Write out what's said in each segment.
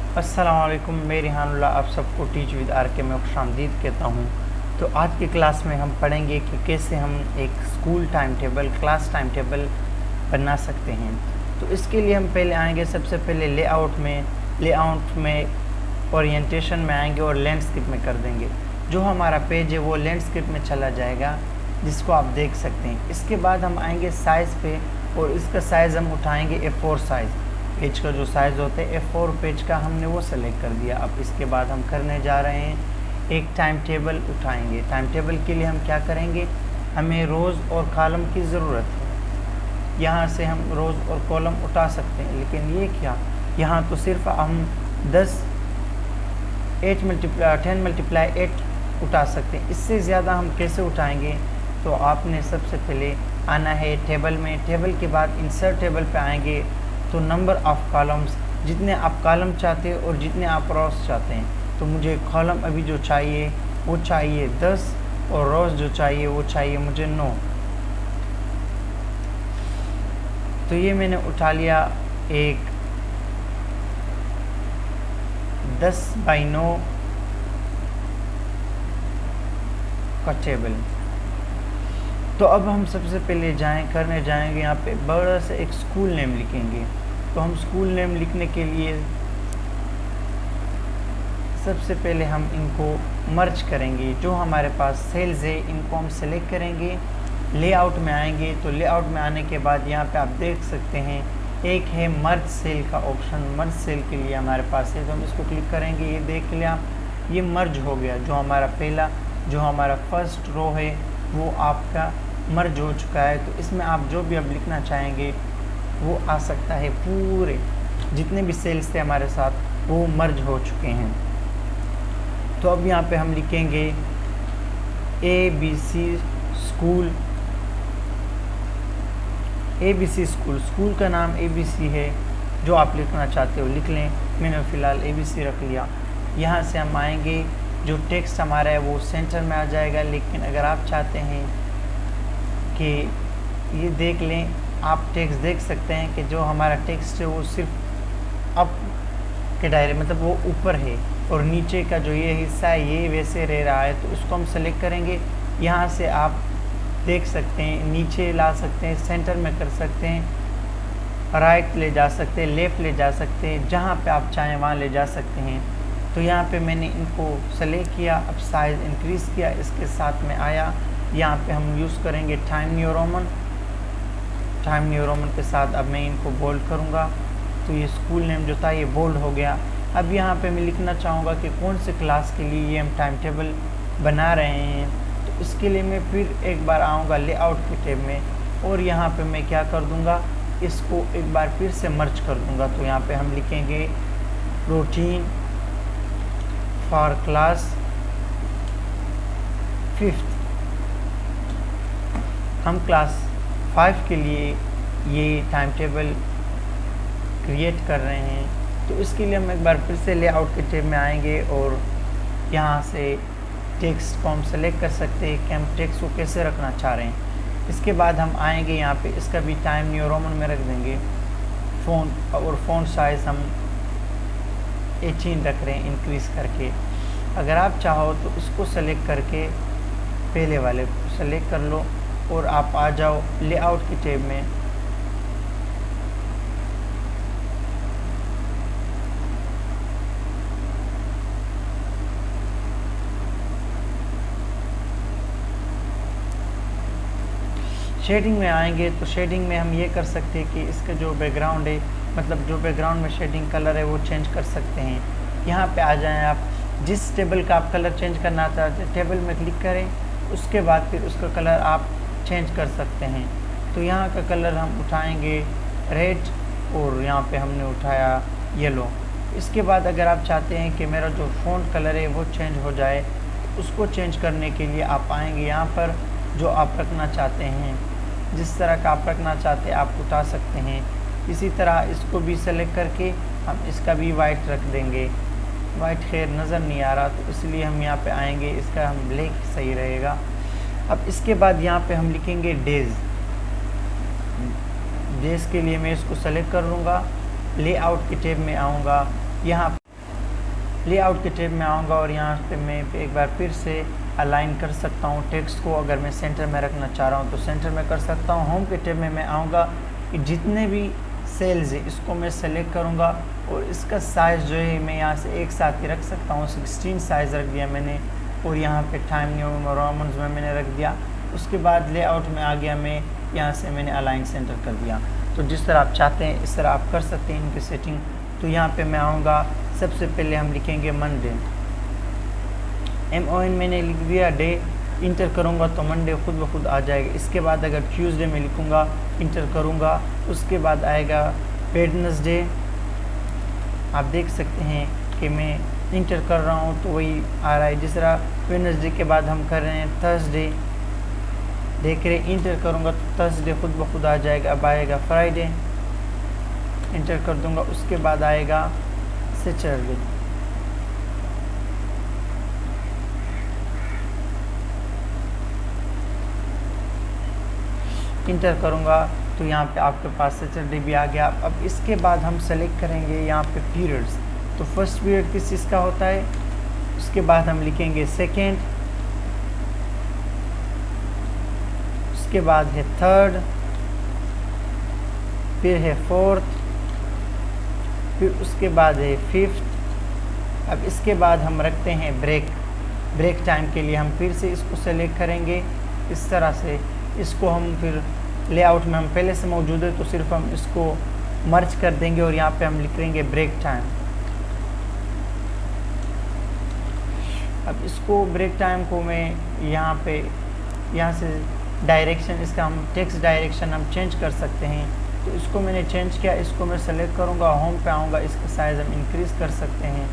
अस्सलामुअलैकुम, मैं रिहानुल्लाह आप सबको टीच विद आर के में खुशामदीद कहता हूँ। तो आज की क्लास में हम पढ़ेंगे कि कैसे हम एक school time table, class time table बना सकते हैं। तो इसके लिए हम पहले आएंगे, सबसे पहले लेआउट में ओरिएंटेशन में आएंगे और लैंडस्केप में कर देंगे। जो हमारा पेज है वो लैंडस्केप में चला जाएगा, जिसको आप देख सकते हैं। इसके बाद हम आएंगे साइज़ पे और इसका साइज़ हम उठाएंगे A4 साइज़। पेज का जो साइज़ होता है A4 पेज का हमने वो सेलेक्ट कर दिया। अब इसके बाद हम करने जा रहे हैं, एक टाइम टेबल उठाएंगे। टाइम टेबल के लिए हम क्या करेंगे, हमें रोज़ और कॉलम की ज़रूरत है। यहाँ से हम रोज़ और कॉलम उठा सकते हैं, लेकिन ये क्या, यहाँ तो सिर्फ हम 10 × 8 उठा सकते हैं। इससे ज़्यादा हम कैसे उठाएंगे, तो आपने सबसे पहले आना है टेबल में। टेबल के बाद इंसर्ट टेबल पे आएंगे तो नंबर ऑफ़ कॉलम्स, जितने आप कॉलम चाहते हैं और जितने आप रोज़ चाहते हैं। तो मुझे कॉलम अभी जो चाहिए वो चाहिए 10 और रोज़ जो चाहिए वो चाहिए मुझे 9। तो ये मैंने उठा लिया एक 10×9 का टेबल। तो अब हम सबसे पहले करने जाएंगे यहाँ पे बड़ा सा एक स्कूल नेम लिखेंगे। तो हम स्कूल नेम लिखने के लिए सबसे पहले हम इनको मर्ज करेंगे। जो हमारे पास सेल्स है इनको हम सेलेक्ट करेंगे, लेआउट में आएंगे। तो लेआउट में आने के बाद यहाँ पे आप देख सकते हैं एक है मर्ज सेल का ऑप्शन। मर्ज सेल के लिए हमारे पास है, तो हम इसको क्लिक करेंगे। ये देख लिया, ये मर्ज हो गया। जो हमारा फर्स्ट रो है वो आपका मर्ज हो चुका है। तो इसमें आप जो भी अब लिखना चाहेंगे वो आ सकता है। पूरे जितने भी सेल्स थे हमारे साथ वो मर्ज हो चुके हैं। तो अब यहाँ पे हम लिखेंगे ABC स्कूल। ABC स्कूल का नाम ABC है। जो आप लिखना चाहते हो लिख लें, मैंने फ़िलहाल ABC रख लिया। यहाँ से हम आएंगे, जो टेक्स्ट हमारा है वो सेंटर में आ जाएगा। लेकिन अगर आप चाहते हैं कि ये देख लें, आप टेक्स्ट देख सकते हैं कि जो हमारा टेक्स्ट है वो सिर्फ अप के दायरे, मतलब वो ऊपर है, और नीचे का जो ये हिस्सा है ये वैसे रह रहा है। तो उसको हम सेलेक्ट करेंगे। यहाँ से आप देख सकते हैं, नीचे ला सकते हैं, सेंटर में कर सकते हैं, राइट ले जा सकते हैं, लेफ़्ट ले जा सकते हैं, जहाँ पे आप चाहें वहाँ ले जा सकते हैं। तो यहाँ पे मैंने इनको सेलेक्ट किया। अब साइज़ इंक्रीज़ किया, इसके साथ में आया। यहाँ पे हम यूज़ करेंगे टाइम न्यू रोमन के साथ अब मैं इनको बोल्ड करूँगा। तो ये स्कूल नेम जो था ये बोल्ड हो गया। अब यहाँ पे मैं लिखना चाहूँगा कि कौन से क्लास के लिए ये हम टाइम टेबल बना रहे हैं। तो इसके लिए मैं फिर एक बार आऊँगा लेआउट के टैब में, और यहाँ पे मैं क्या कर दूँगा, इसको एक बार फिर से मर्ज कर दूँगा। तो यहाँ पे हम लिखेंगे रूटीन फॉर क्लास 5th। हम क्लास 5 के लिए ये टाइम टेबल क्रिएट कर रहे हैं। तो इसके लिए हम एक बार फिर से लेआउट के टैब में आएंगे और यहाँ से टेक्स्ट को हम सेलेक्ट कर सकते हैं कि हम टेक्स्ट को कैसे रखना चाह रहे हैं। इसके बाद हम आएंगे यहाँ पे, इसका भी टाइम न्यू रोमन में रख देंगे। फ़ॉन्ट साइज़ हम 18 रख रहे हैं इंक्रीज़ करके। अगर आप चाहो तो इसको सेलेक्ट करके पहले वाले को सेलेक्ट कर लो और आप आ जाओ लेआउट के टैब में। शेडिंग में आएंगे तो शेडिंग में हम ये कर सकते हैं कि इसका जो बैकग्राउंड है, मतलब जो बैकग्राउंड में शेडिंग कलर है वो चेंज कर सकते हैं। यहाँ पे आ जाएं, आप जिस टेबल का आप कलर चेंज करना चाहते हैं टेबल में क्लिक करें, उसके बाद फिर उसका कलर आप चेंज कर सकते हैं। तो यहाँ का कलर हम उठाएंगे रेड, और यहाँ पे हमने उठाया येलो। इसके बाद अगर आप चाहते हैं कि मेरा जो फ़ॉन्ट कलर है वो चेंज हो जाए, उसको चेंज करने के लिए आप आएंगे यहाँ पर, जो आप रखना चाहते हैं, जिस तरह का आप रखना चाहते हैं आप उठा सकते हैं। इसी तरह इसको भी सेलेक्ट करके हम इसका भी वाइट रख देंगे। वाइट खैर नज़र नहीं आ रहा, तो इसलिए हम यहाँ पे आएंगे, इसका हम ब्लैक सही रहेगा। अब इसके बाद यहाँ पे हम लिखेंगे डेज़। डेज़ के लिए मैं इसको सेलेक्ट कर लूँगा, लेआउट के टैब में आऊँगा। यहाँ लेआउट के टैब में आऊँगा और यहाँ पे मैं एक बार फिर से अलाइन कर सकता हूँ टेक्स्ट को। अगर मैं सेंटर में रखना चाह रहा हूँ तो सेंटर में कर सकता हूँ। होम के टैब में मैं आऊँगा कि जितने भी सेल्स है इसको मैं सेलेक्ट करूँगा और इसका साइज़ जो है मैं यहाँ से एक साथ ही रख सकता हूँ। 16 साइज़ रख दिया मैंने और यहाँ पे टाइम न्यू रोमन्स में मैंने रख दिया। उसके बाद लेआउट में आ गया, मैं यहाँ से मैंने अलाइन सेंटर कर दिया। तो जिस तरह आप चाहते हैं इस तरह आप कर सकते हैं इनकी सेटिंग। तो यहाँ पे मैं आऊँगा, सबसे पहले हम लिखेंगे मंडे, MON मैंने लिख दिया, डे इंटर करूँगा तो मंडे खुद ब खुद आ जाएगा। इसके बाद अगर ट्यूसडे में लिखूँगा इंटर करूँगा, उसके बाद आएगा वेडनेसडे। आप देख सकते हैं कि मैं इंटर कर रहा हूँ तो वही आ रहा है। जिस तरह वेडनेसडे के बाद हम कर रहे हैं थर्सडे, देख रहे इंटर करूँगा तो थर्सडे खुद ब खुद आ जाएगा। अब आएगा फ्राइडे, इंटर कर दूँगा, उसके बाद आएगा सैटरडे। इंटर करूँगा तो यहाँ पे आपके पास सैटरडे भी आ गया। अब इसके बाद हम सेलेक्ट करेंगे यहाँ पे पीरियड्स। तो फर्स्ट पीरियड किस चीज़ का होता है, उसके बाद हम लिखेंगे सेकेंड, उसके बाद है थर्ड, फिर है फोर्थ, फिर उसके बाद है फिफ्थ। अब इसके बाद हम रखते हैं ब्रेक टाइम के लिए हम फिर से इसको सेलेक्ट करेंगे इस तरह से। इसको हम फिर लेआउट में हम पहले से मौजूद है तो सिर्फ हम इसको मर्ज कर देंगे और यहाँ पे हम लिख लेंगे ब्रेक टाइम। अब इसको ब्रेक टाइम को मैं यहाँ से डायरेक्शन, इसका हम टेक्स्ट डायरेक्शन हम चेंज कर सकते हैं। तो इसको मैंने चेंज किया, इसको मैं सेलेक्ट करूँगा, होम पे आऊँगा, इसका साइज़ हम इंक्रीज़ कर सकते हैं।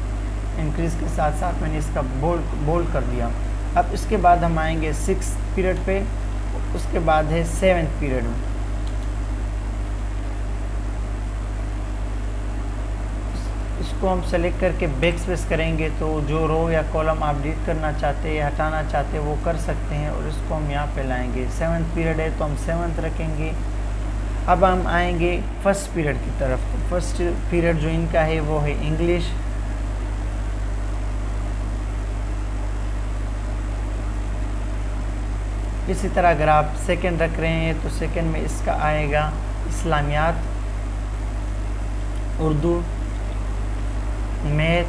इंक्रीज़ के साथ साथ मैंने इसका बोल्ड कर दिया। अब इसके बाद हम आएंगे 6th पीरियड पे, उसके बाद है 7th पीरियड में। इसको हम सेलेक्ट करके बैक स्पेस करेंगे तो जो रो या कॉलम आप डिलीट करना चाहते हैं, हटाना चाहते हैं वो कर सकते हैं। और इसको हम यहाँ पे लाएंगे। 7th पीरियड है तो हम 7th रखेंगे। अब हम आएंगे फर्स्ट पीरियड की तरफ। तो फर्स्ट पीरियड जो इनका है वो है इंग्लिश। इसी तरह अगर आप सेकंड रख रहे हैं तो सेकंड में इसका आएगा इस्लामियात, उर्दू, मैथ,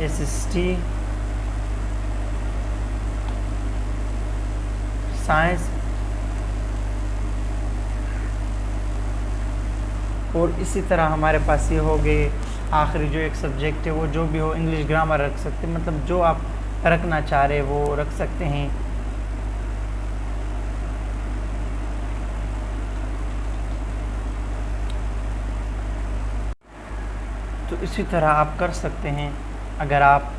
SST, साइंस। और इसी तरह हमारे पास ये हो गए आखिरी जो एक सब्जेक्ट है वो जो भी हो, इंग्लिश ग्रामर रख सकते हैं, मतलब जो आप रखना चाह रहे वो रख सकते हैं। तो इसी तरह आप कर सकते हैं। अगर आप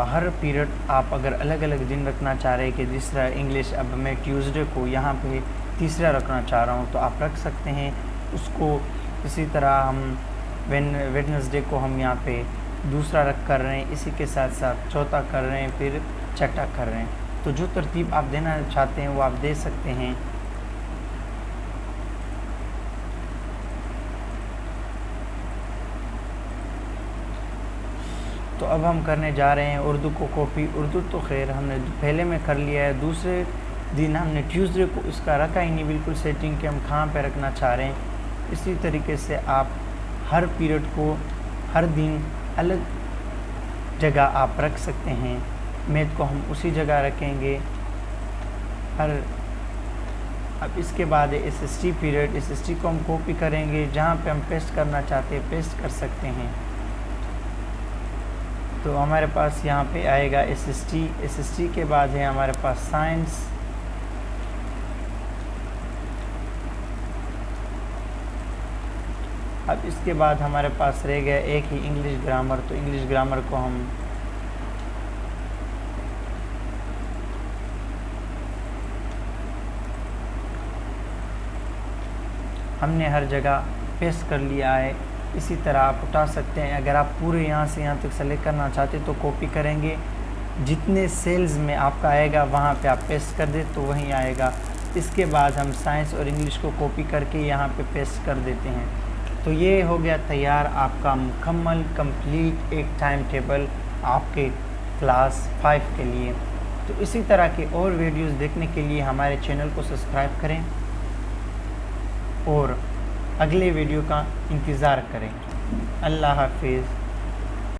हर पीरियड आप अगर अलग अलग दिन रखना चाह रहे हैं कि जिस तरह इंग्लिश, अब मैं ट्यूसडे को यहाँ पे तीसरा रखना चाह रहा हूँ तो आप रख सकते हैं उसको। इसी तरह हम वेडनेसडे को हम यहाँ पे दूसरा रख कर रहे हैं, इसी के साथ साथ चौथा कर रहे हैं, फिर छठा कर रहे हैं। तो जो तरतीब आप देना चाहते हैं वो आप दे सकते हैं। तो अब हम करने जा रहे हैं उर्दू को कॉपी। उर्दू तो खैर हमने पहले में कर लिया है, दूसरे दिन हमने ट्यूसडे को इसका रखा ही नहीं बिल्कुल सेटिंग कि हम कहाँ पे रखना चाह रहे हैं। इसी तरीके से आप हर पीरियड को हर दिन अलग जगह आप रख सकते हैं। मैथ को हम उसी जगह रखेंगे अब इसके बाद है SST पीरियड। SST को हम कॉपी करेंगे, जहाँ पे हम पेस्ट करना चाहते हैं पेस्ट कर सकते हैं। तो हमारे पास यहाँ पे आएगा SST के बाद है हमारे पास साइंस, अब इसके बाद हमारे पास रह गया एक ही इंग्लिश ग्रामर। तो इंग्लिश ग्रामर को हमने हर जगह पेस्ट कर लिया है। इसी तरह आप उठा सकते हैं। अगर आप पूरे यहाँ से यहाँ तक सेलेक्ट करना चाहते तो कॉपी करेंगे, जितने सेल्स में आपका आएगा वहाँ पे आप पेस्ट कर दे तो वहीं आएगा। इसके बाद हम साइंस और इंग्लिश को कॉपी करके यहाँ पे पेस्ट कर देते हैं। तो ये हो गया तैयार आपका मुकम्मल कंप्लीट एक टाइम टेबल आपके क्लास 5 के लिए। तो इसी तरह के और वीडियोस देखने के लिए हमारे चैनल को सब्सक्राइब करें और अगले वीडियो का इंतज़ार करें। अल्लाह हाफिज़।